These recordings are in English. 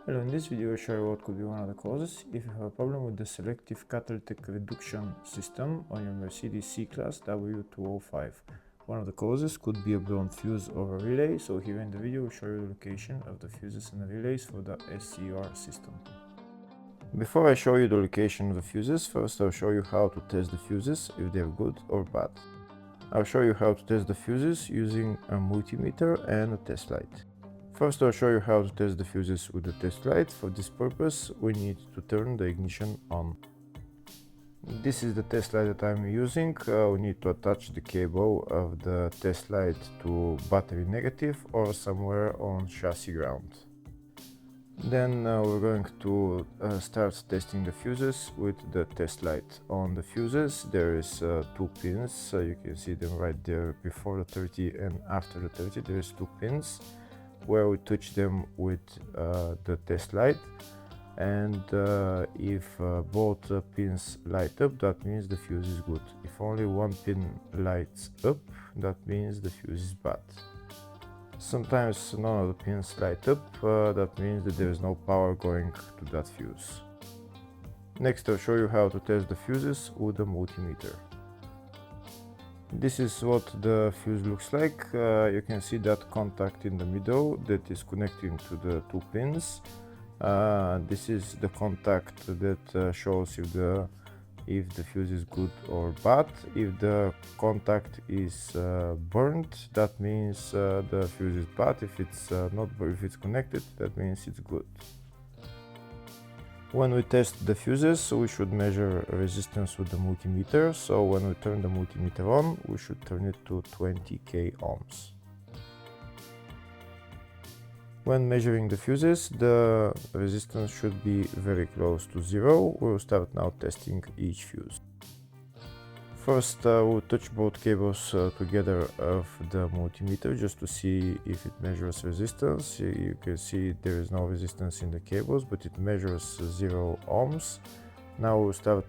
Hello, in this video I'll show you what could be one of the causes if you have a problem with the selective catalytic reduction system on your Mercedes C-Class W205. One of the causes could be a blown fuse or a relay, so here in the video we'll show you the location of the fuses and the relays for the SCR system. Before I show you the location of the fuses, first I'll show you how to test the fuses, if they're good or bad. I'll show you how to test the fuses using a multimeter and a test light. First, I'll show you how to test the fuses with the test light. For this purpose, we need to turn the ignition on. This is the test light that I'm using. We need to attach the cable of the test light to battery negative or somewhere on chassis ground. Then we're going to start testing the fuses with the test light. On the fuses there is 2 pins, you can see them right there before the 30 and after the 30 there is 2 pins where we touch them with the test light, and if both pins light up, that means the fuse is good. If only one pin lights up, that means the fuse is bad. Sometimes none of the pins light up, that means that there is no power going to that fuse. Next I'll show you how to test the fuses with a multimeter. This is what the fuse looks like. You can see that contact in the middle that is connecting to the 2 pins. This is the contact that shows if the fuse is good or bad. If the contact is burned, that means the fuse is bad. If it's connected, that means it's good. When we test the fuses, we should measure resistance with the multimeter. So when we turn the multimeter on, we should turn it to 20k ohms. When measuring the fuses, the resistance should be very close to 0. We'll start now testing each fuse. First, we'll touch both cables together of the multimeter just to see if it measures resistance. You can see there is no resistance in the cables, but it measures 0 ohms. Now we'll start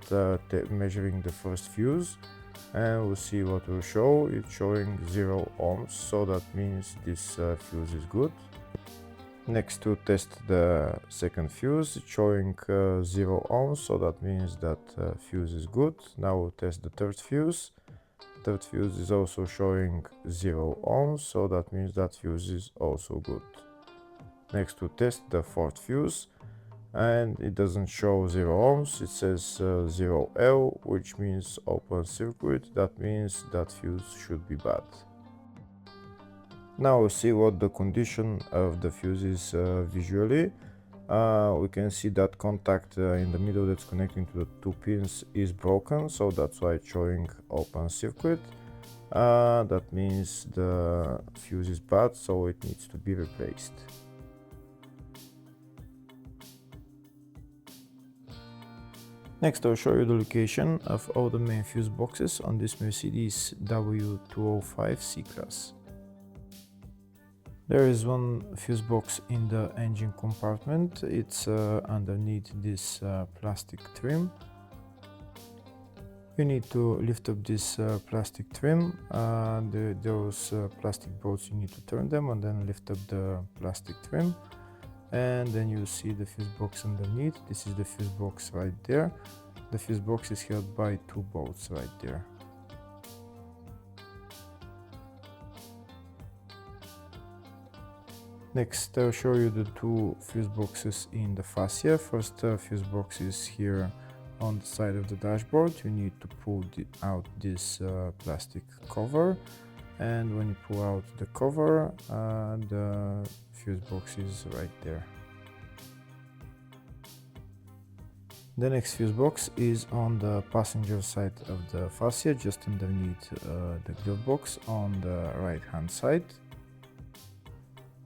measuring the first fuse, and we'll see what will show. It's showing 0 ohms, so that means this fuse is good. Next, to test the second fuse, it's showing 0 ohms, so that means that fuse is good. Now we'll test the third fuse. Third fuse is also showing 0 ohms, so that means that fuse is also good. Next, to test the fourth fuse, and it doesn't show 0 ohms, it says 0L, which means open circuit. That means that fuse should be bad. Now we'll see what the condition of the fuse is visually. We can see that contact in the middle that's connecting to the 2 pins is broken, so that's why it's showing open circuit. That means the fuse is bad, so it needs to be replaced. Next I'll show you the location of all the main fuse boxes on this Mercedes W205 C-Class. There is one fuse box in the engine compartment. It's underneath this plastic trim. You need to lift up this plastic trim. Those plastic bolts, you need to turn them and then lift up the plastic trim. And then you see the fuse box underneath. This is the fuse box right there. The fuse box is held by 2 bolts right there. Next, I'll show you the 2 fuse boxes in the fascia. First fuse box is here on the side of the dashboard. You need to pull out this plastic cover, and when you pull out the cover, the fuse box is right there. The next fuse box is on the passenger side of the fascia, just underneath the glove box on the right hand side.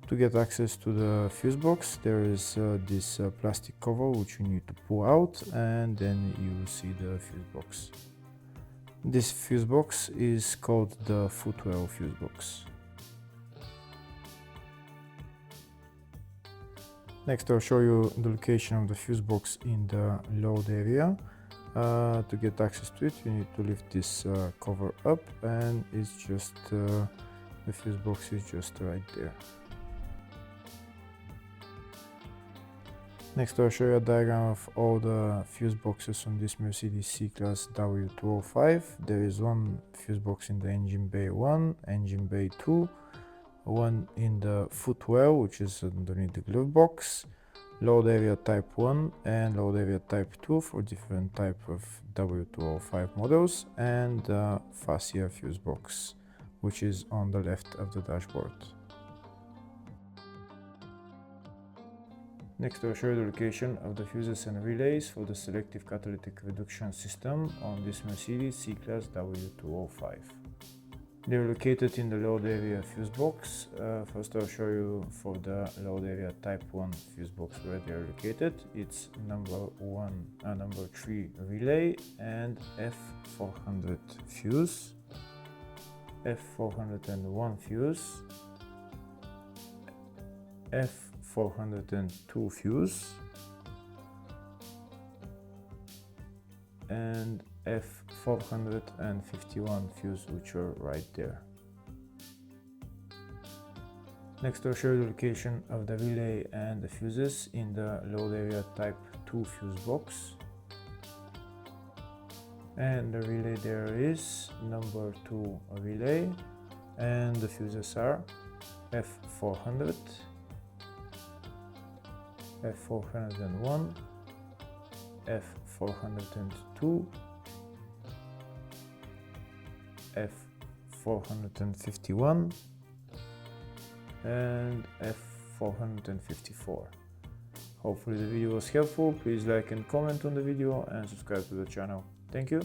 To get access to the fuse box, there is this plastic cover which you need to pull out, and then you will see the fuse box. This fuse box is called the footwell fuse box. Next I'll show you the location of the fuse box in the load area. To get access to it, you need to lift this cover up, and it's just the fuse box is just right there. Next I'll show you a diagram of all the fuse boxes on this Mercedes C-Class W205. There is one fuse box in the engine bay 1, engine bay 2, one in the footwell, which is underneath the glove box, load area type 1 and load area type 2 for different type of W205 models, and the fascia fuse box, which is on the left of the dashboard. Next I'll show you the location of the fuses and relays for the selective catalytic reduction system on this Mercedes C-Class W205. They are located in the load area fuse box. First I'll show you for the load area type 1 fuse box where they are located. It's number 3 relay and F400 fuse, F401 fuse, F402 fuse, and F451 fuse, which are right there. Next I'll show you the location of the relay and the fuses in the load area type 2 fuse box. And the relay there is number 2 relay, and the fuses are F400, F401, F402, F451, and F454. Hopefully the video was helpful. Please like and comment on the video and subscribe to the channel. Thank you.